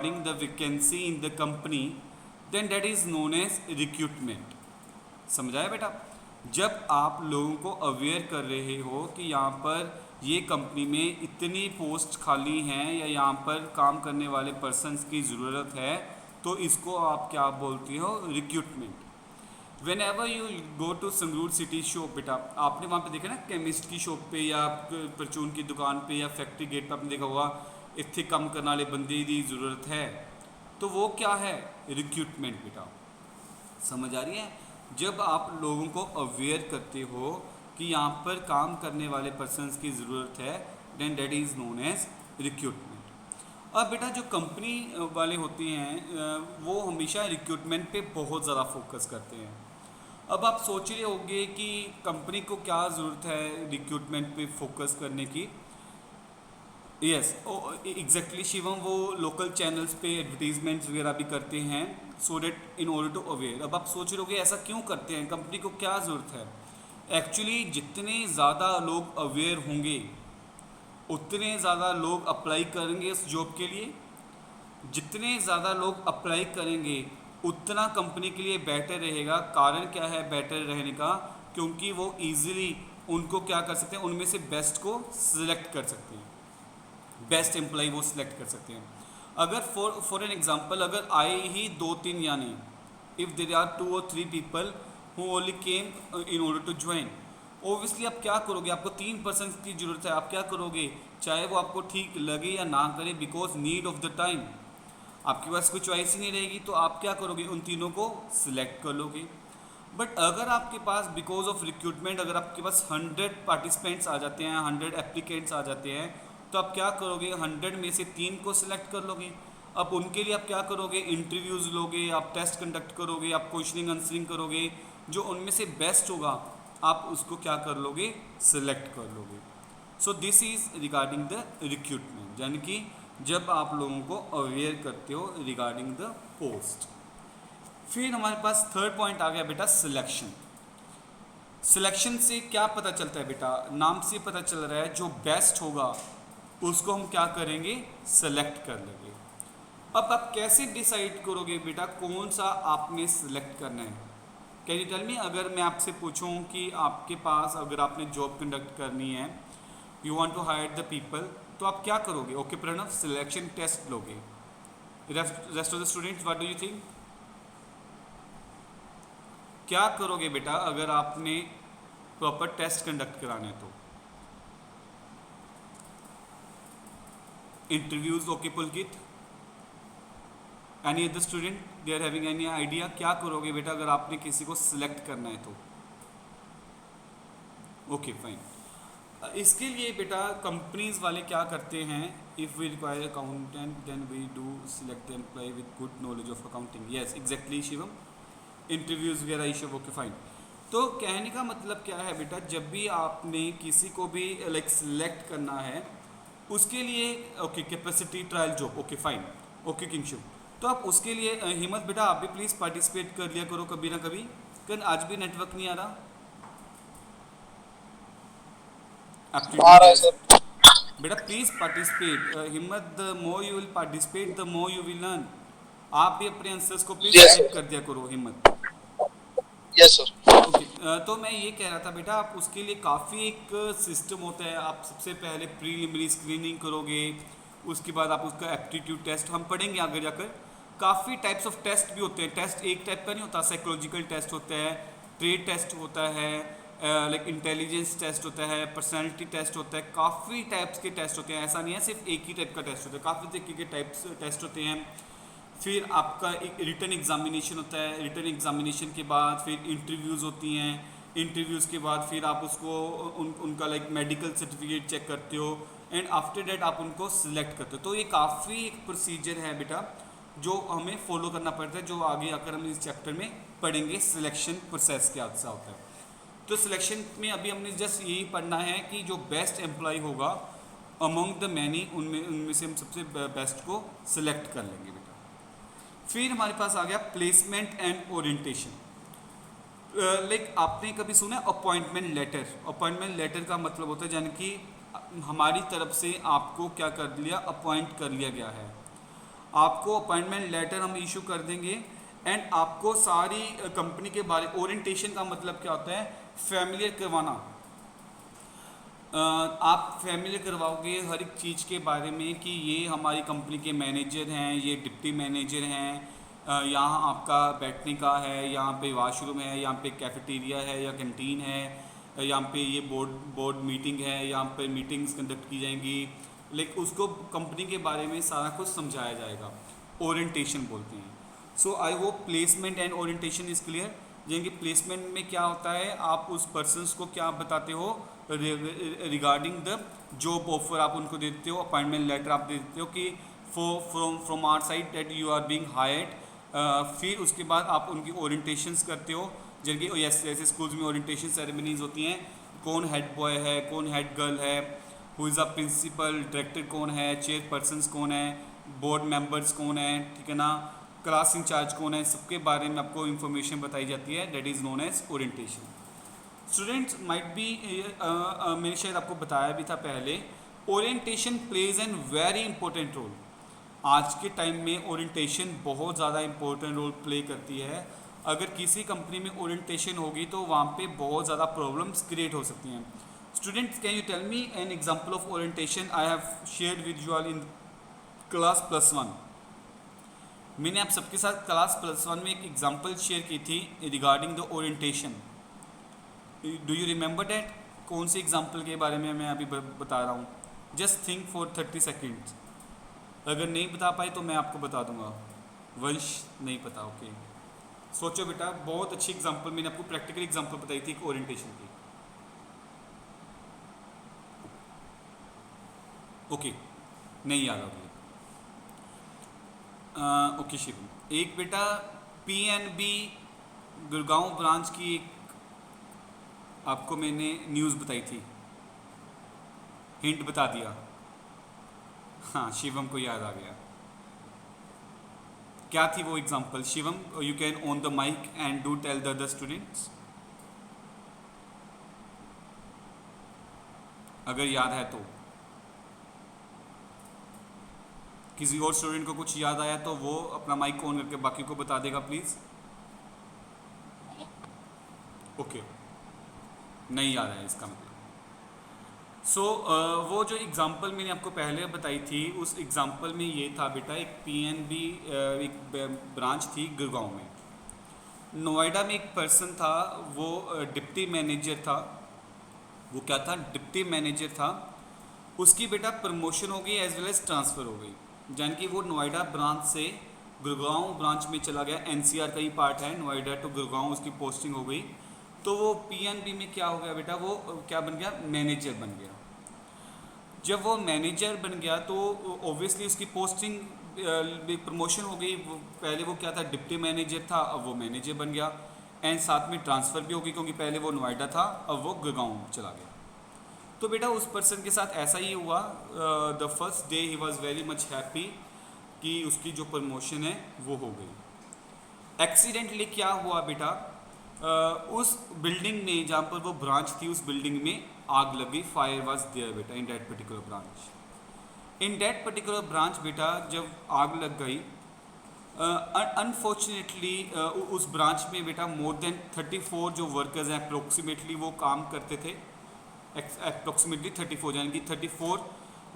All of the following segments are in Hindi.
the vacancy in the company, then that is known as recruitment. समझाया बेटा? जब आप लोगों को अवेयर कर रहे हो कि यहाँ पर ये कंपनी में इतनी पोस्ट खाली हैं या यहाँ पर काम करने वाले पर्सनस की ज़रूरत है, तो इसको आप क्या बोलती हो? Recruitment. Whenever you go to Sangrur city shop, बेटा आपने वहाँ पे देखा ना, केमिस्ट की शॉप पे या परचून की दुकान पे या फैक्ट्री गेट पे आपने देखा होगा इतने कम करने वाले बंदे की ज़रूरत है, तो वो क्या है? रिक्रूटमेंट बेटा. समझ आ रही है? जब आप लोगों को अवेयर करते हो कि यहाँ पर काम करने वाले पर्सनस की ज़रूरत है, then that is known as recruitment. अब बेटा जो कंपनी वाले होते हैं वो हमेशा रिक्रूटमेंट पे बहुत ज़्यादा फोकस करते हैं. अब आप सोच रहे होंगे कि कंपनी को क्या ज़रूरत है रिक्रूटमेंट पे फोकस करने की. यस, एग्जैक्टली शिवम, वो लोकल चैनल्स पे एडवर्टीजमेंट्स वगैरह भी करते हैं so that in order to aware. अब आप सोच रहे होगे ऐसा क्यों करते हैं, कंपनी को क्या ज़रूरत है. एक्चुअली जितने ज़्यादा लोग अवेयर होंगे उतने ज़्यादा लोग अप्लाई करेंगे इस जॉब के लिए. जितने ज़्यादा लोग अप्लाई करेंगे उतना कंपनी के लिए बेटर रहेगा. कारण क्या है बेटर रहने का? क्योंकि वो इजीली उनको क्या कर सकते हैं, उनमें से बेस्ट को सिलेक्ट कर सकते हैं, बेस्ट एम्प्लॉय वो सिलेक्ट कर सकते हैं. अगर फॉर एन एग्जांपल अगर आए ही 2-3, यानी if there are 2 or 3 people who only came in order to join, obviously आप क्या करोगे? आपको 3% की ज़रूरत है. आप क्या करोगे? चाहे वो आपको ठीक लगे या ना करे, because need of the time, आपके पास कोई चॉइस ही नहीं रहेगी, तो आप क्या करोगे? उन तीनों को सिलेक्ट कर लोगे. बट अगर आपके पास बिकॉज ऑफ रिक्रूटमेंट अगर आपके पास 100 पार्टिसिपेंट्स आ जाते हैं, 100 एप्लीकेंट्स आ जाते हैं, तो आप क्या करोगे? 100 में से 3 को सिलेक्ट कर लोगे. अब उनके लिए आप क्या करोगे? इंटरव्यूज़ लोगे, आप टेस्ट कंडक्ट करोगे, आप क्वेश्चनिंग आंसरिंग करोगे. जो उनमें से बेस्ट होगा आप उसको क्या कर लोगे? सिलेक्ट कर लोगे. So this is regarding the recruitment, यानी कि जब आप लोगों को अवेयर करते हो रिगार्डिंग द पोस्ट. फिर हमारे पास थर्ड पॉइंट आ गया बेटा, सिलेक्शन. सिलेक्शन से क्या पता चलता है बेटा? नाम से पता चल रहा है जो बेस्ट होगा उसको हम क्या करेंगे? सेलेक्ट कर लेंगे. अब आप कैसे डिसाइड करोगे बेटा कौन सा आपने सेलेक्ट करना है? कैन यू टेल मी, अगर मैं आपसे पूछूं कि आपके पास अगर आपने जॉब कंडक्ट करनी है, you want to hire the people, तो आप क्या करोगे? ओके प्रणव, सिलेक्शन टेस्ट लोगे. Rest of the students what do you think? क्या करोगे बेटा अगर आपने प्रॉपर टेस्ट कंडक्ट कराना है तो? Interviews. Okay Pulkit, any other student they are having any idea? क्या करोगे बेटा अगर आपने किसी को सिलेक्ट करना है तो? Okay fine. इसके लिए बेटा कंपनीज वाले क्या करते हैं? If we require accountant then we do select the employ with good knowledge of accounting. Yes exactly Shivam, interviews वगैरह ये सब. Okay fine. तो कहने का मतलब क्या है बेटा, जब भी आपने किसी को भी लाइक सिलेक्ट करना है उसके लिए okay capacity trial job. Okay fine. Okay Kingshu, तो आप उसके लिए हिम्मत बेटा आप भी प्लीज़ पार्टिसिपेट कर लिया करो कभी ना कभी. कल आज भी नेटवर्क नहीं आ रहा बेटा, प्लीज़ पार्टिसिपेट. हिम्मत, the more you will participate the more you will learn. आप भी अपने आंसर्स को प्लीज टाइप कर दिया करो. हिम्मत. Yes sir. ओके, तो मैं ये कह रहा था बेटा आप उसके लिए काफ़ी एक सिस्टम होता है. आप सबसे पहले प्रीलिमिनरी स्क्रीनिंग करोगे, उसके बाद आप उसका एप्टीट्यूड टेस्ट हम पढ़ेंगे आगे जाकर. काफ़ी टाइप्स ऑफ टेस्ट भी होते हैं. टेस्ट एक टाइप का नहीं होता. साइकोलॉजिकल टेस्ट होता है, ट्रेड टेस्ट होता है, लाइक इंटेलिजेंस टेस्ट होता है, पर्सनैलिटी टेस्ट होता है. काफ़ी टाइप्स के टेस्ट होते हैं. ऐसा नहीं है सिर्फ एक ही टाइप का टेस्ट होता है, काफ़ी तरीके के टाइप्स टेस्ट होते हैं. फिर आपका एक रिटन एग्जामिनेशन होता है. रिटन एग्जामिनेशन के बाद फिर इंटरव्यूज़ होती हैं. इंटरव्यूज़ के बाद फिर आप उसको उनका लाइक मेडिकल सर्टिफिकेट चेक करते हो एंड आफ्टर डेट आप उनको सिलेक्ट करते हो. तो ये काफ़ी एक प्रोसीजर है बेटा जो हमें फॉलो करना पड़ता है, जो आगे आकर हम इस चैप्टर में पढ़ेंगे. सिलेक्शन प्रोसेस क्या होता है. तो सिलेक्शन में अभी हमने जस्ट यही पढ़ना है कि जो बेस्ट एम्प्लॉय होगा अमंग द मैनी, उनमें से हम सबसे बेस्ट को सिलेक्ट कर लेंगे बेटा. फिर हमारे पास आ गया प्लेसमेंट एंड ओरिएंटेशन. लाइक आपने कभी सुना है अपॉइंटमेंट लेटर? अपॉइंटमेंट लेटर का मतलब होता है यानी कि हमारी तरफ से आपको क्या कर लिया, अपॉइंट कर लिया गया है. आपको अपॉइंटमेंट लेटर हम इशू कर देंगे एंड आपको सारी कंपनी के बारे, ओरिएंटेशन का मतलब क्या होता है, फैमिलियर करवाना। आप फैमिलियर करवाओगे हर एक चीज़ के बारे में कि ये हमारी कंपनी के मैनेजर हैं, ये डिप्टी मैनेजर हैं, यहाँ आपका बैठने का है, यहाँ पे वॉशरूम है, यहाँ पे कैफेटेरिया है या कैंटीन है, यहाँ पे ये बोर्ड मीटिंग है, यहाँ पे मीटिंग्स कंडक्ट की जाएंगी, लेकिन उसको कंपनी के बारे में सारा कुछ समझाया जाएगा, ओरिएंटेशन बोलते हैं। So I hope placement and orientation is clear. यानी कि प्लेसमेंट में क्या होता है, आप उस पर्सनस को क्या बताते हो रिगार्डिंग द जॉब ऑफर, आप उनको देते हो, अपॉइंटमेंट लेटर आप देते हो कि from our side that you are being hired. फिर उसके बाद आप उनकी ओरिएंटेशंस करते हो, जबकि जैसे स्कूल्स में ओरिएंटेशन सेरेमनीज होती हैं, कौन हेड बॉय है, कौन हेड गर्ल है, who is a principal, director कौन है, चेयरपर्सन्स कौन है, बोर्ड मेंबर्स कौन है, ठीक है ना, क्लास इंचार्ज कौन है, सबके बारे में आपको इन्फॉर्मेशन बताई जाती है, that is known as orientation. Students might be, मैंने शायद आपको बताया भी था पहले, orientation plays an very important role. आज के टाइम में ओरिएंटेशन बहुत ज़्यादा इंपॉर्टेंट रोल प्ले करती है। अगर किसी कंपनी में ओरिएंटेशन होगी तो वहाँ पे बहुत ज़्यादा प्रॉब्लम्स क्रिएट हो सकती हैं। Students, can you tell me an example of orientation I have shared with you all in class +1। मैंने आप सबके साथ क्लास +1 में एक एग्जांपल शेयर की थी regarding the orientation. Do you remember that? कौन से एग्जांपल के बारे में मैं अभी बता रहा हूँ? Just think for 30 seconds. अगर नहीं बता पाए तो मैं आपको बता दूंगा। वंश नहीं पता, ओके। सोचो बेटा, बहुत अच्छी एग्जांपल मैंने आपको प्रैक्टिकल एग्जांपल बताई थी ओरिएंटेशन की। ओके, नहीं याद आ गई। ओके शिवम, एक बेटा PNB गुड़गांव ब्रांच की एक आपको मैंने न्यूज़ बताई थी, हिंट बता दिया। हाँ, शिवम को याद आ गया। क्या थी वो एग्जांपल? Shivam, you can on the mic and do tell the other students, अगर याद है तो। किसी और स्टूडेंट को कुछ याद आया तो वो अपना माइक ऑन करके बाकी को बता देगा प्लीज़। ओके, नहीं याद है इसका मतलब। सो वो जो एग्ज़ाम्पल मैंने आपको पहले बताई थी, उस एग्ज़ाम्पल में ये था बेटा, एक PNB एक ब्रांच थी गुड़गांव में। नोएडा में एक पर्सन था, वो डिप्टी मैनेजर था। वो क्या था? डिप्टी मैनेजर था। उसकी बेटा प्रमोशन हो गई एज वेल एज ट्रांसफ़र हो गई, यानी कि वो नोएडा ब्रांच से गुड़गांव ब्रांच में चला गया। NCR का ही पार्ट है, नोएडा टू गुड़गांव उसकी पोस्टिंग हो गई। तो वो PNB में क्या हो गया बेटा, वो क्या बन गया? मैनेजर बन गया। जब वो मैनेजर बन गया तो ऑब्वियसली उसकी पोस्टिंग प्रमोशन हो गई। पहले वो क्या था? डिप्टी मैनेजर था, अब वो मैनेजर बन गया। एंड साथ में ट्रांसफ़र भी हो गई, क्योंकि पहले वो नोएडा था, अब वो गुड़गांव चला गया। तो बेटा उस पर्सन के साथ ऐसा ही हुआ। The first day he was very much happy कि उसकी जो प्रमोशन है वो हो गई। एक्सीडेंटली क्या हुआ बेटा, उस बिल्डिंग में जहाँ पर वो ब्रांच थी, उस बिल्डिंग में आग लगी। फायर वॉज देयर बेटा in that particular branch. In that particular branch बेटा जब आग लग गई, अनफॉर्चुनेटली उस ब्रांच में बेटा मोर देन 34 जो वर्कर्स हैं अप्रोक्सीमेटली वो काम करते थे। अप्रोक्सीमेटली 34, यानी कि 34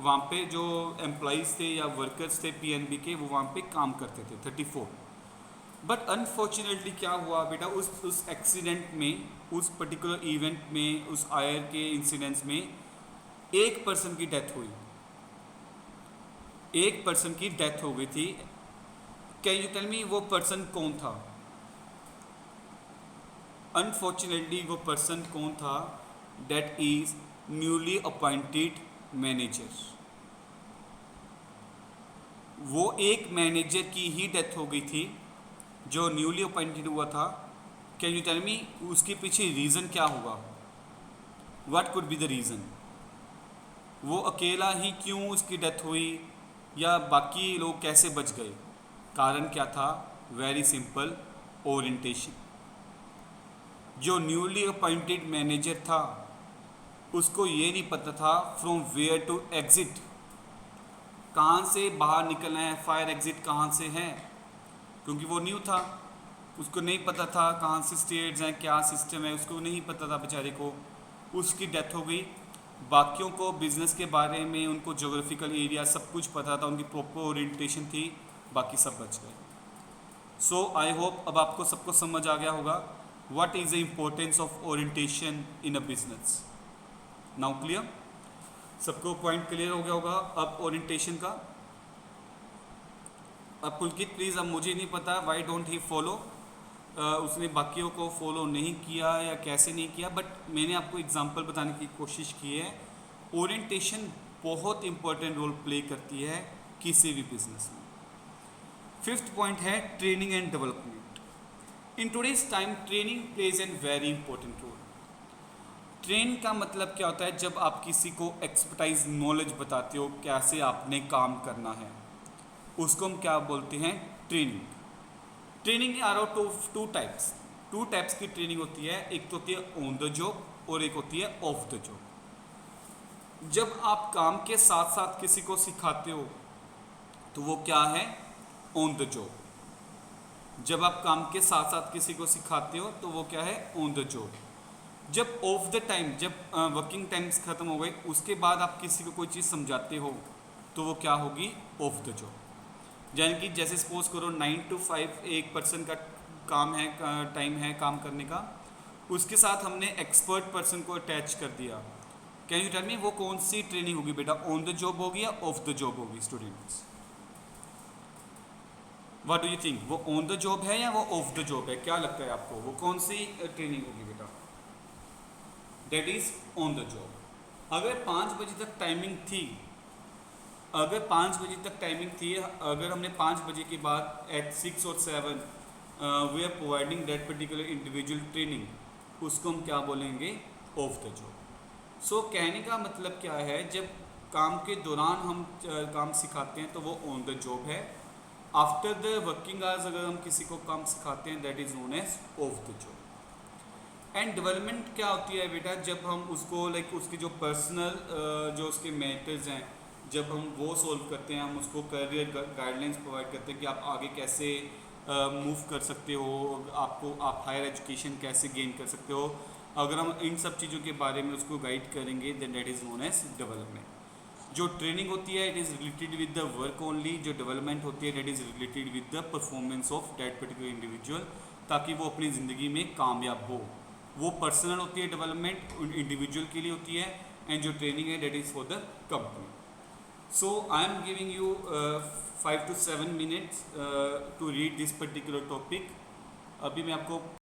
वहाँ पे जो एम्प्लॉइज़ थे या वर्कर्स थे PNB के, वो वहाँ पे काम करते थे 34। बट अनफॉर्चुनेटली क्या हुआ बेटा, उस एक्सीडेंट में, उस पर्टिकुलर इवेंट में, उस आयर के इंसिडेंट्स में एक पर्सन की डेथ हुई। एक पर्सन की डेथ हो गई थी। कैन यू टेल मी वो पर्सन कौन था? अनफॉर्चुनेटली वो पर्सन कौन था? That is newly appointed manager. वो एक मैनेजर की ही डेथ हो गई थी जो न्यूली अपॉइंटेड हुआ था। कैन यू टेल मी उसके पीछे रीज़न क्या हुआ? What could be the reason? वो अकेला ही क्यों उसकी डेथ हुई, या बाकी लोग कैसे बच गए? कारण क्या था? Very simple, orientation. जो न्यूली अपॉइंटेड मैनेजर था उसको ये नहीं पता था फ्रॉम वेयर टू एग्जिट। कहाँ से बाहर निकलना है, फायर एग्जिट कहाँ से है, क्योंकि वो न्यू था, उसको नहीं पता था कहाँ से स्टेट्स हैं, क्या सिस्टम है, उसको नहीं पता था बेचारे को, उसकी डेथ हो गई। बाकियों को बिजनेस के बारे में, उनको ज्योग्राफिकल एरिया सब कुछ पता था, उनकी प्रॉपर ओरिएंटेशन थी, बाकी सब बच गए। सो आई होप अब आपको सबको समझ आ गया होगा what is the importance of orientation in a business. Now clear, सबको पॉइंट क्लियर हो गया होगा अब ओरिएंटेशन का। अब पुलकित प्लीज़, अब मुझे नहीं पता वाई डोंट ही फॉलो, उसने बाकियों को फॉलो नहीं किया या कैसे नहीं किया, बट मैंने आपको एग्जांपल बताने की कोशिश की है। ओरिएंटेशन बहुत इंपॉर्टेंट रोल प्ले करती है किसी भी बिजनेस में। फिफ्थ पॉइंट है training and development. In today's time training plays an very important role. Train का मतलब क्या होता है, जब आप किसी को एक्सपर्टाइज नॉलेज बताते हो, कैसे आपने काम करना है, उसको हम क्या बोलते हैं, training. Training are out two types की ट्रेनिंग होती है। एक तो होती है ऑन द जॉब और एक होती है ऑफ द जॉब। जब आप काम के साथ साथ किसी को सिखाते हो तो वो क्या है, ऑन द जॉब। जब आप काम के साथ साथ किसी को सिखाते हो तो वो क्या है, ऑन द जॉब। जब ऑफ द टाइम, जब वर्किंग टाइम्स खत्म हो गए, उसके बाद आप किसी को कोई चीज़ समझाते हो तो वो क्या होगी, ऑफ द जॉब। यानी कि जैसे सपोज करो 9 to 5 एक पर्सन का काम है, टाइम है काम करने का, उसके साथ हमने एक्सपर्ट पर्सन को अटैच कर दिया। कैन यू टेल मी वो कौन सी ट्रेनिंग होगी बेटा, ऑन द जॉब होगी या ऑफ द जॉब होगी students? What do you think, वो ऑन द जॉब है या वो ऑफ द जॉब है? क्या लगता है आपको, वो कौन सी ट्रेनिंग होगी बेटा? That is on the job. अगर 5 बजे तक टाइमिंग थी, अगर 5 बजे तक टाइमिंग थी, अगर हमने 5 बजे के बाद एट 6 और 7 we are providing that particular individual training, उसको हम क्या बोलेंगे, ऑफ द जॉब। सो कहने का मतलब क्या है, जब काम के दौरान हम काम सिखाते हैं तो वो ऑन द जॉब है। आफ्टर द वर्किंग आवर्स अगर हम किसी को काम सिखाते हैं, that is known as off the job. And development क्या होती है बेटा, जब हम उसको उसके जो पर्सनल जो उसके मैटर्स हैं, जब हम वो सॉल्व करते हैं, हम उसको करियर गाइडलाइंस प्रोवाइड करते हैं कि आप आगे कैसे मूव कर सकते हो, आप हायर एजुकेशन कैसे गेन कर सकते हो। अगर हम इन सब चीज़ों के बारे में उसको गाइड करेंगे, then that is known as development. जो ट्रेनिंग होती है it is related with the work only, जो डेवलपमेंट होती है that is related with the performance of that particular individual, ताकि वो अपनी ज़िंदगी में कामयाब हो। वो पर्सनल होती है डेवलपमेंट, इंडिविजुअल के लिए होती है, एंड जो ट्रेनिंग है that is for the company. So I am giving you 5 to 7 minutes to read this particular topic. अभी मैं आपको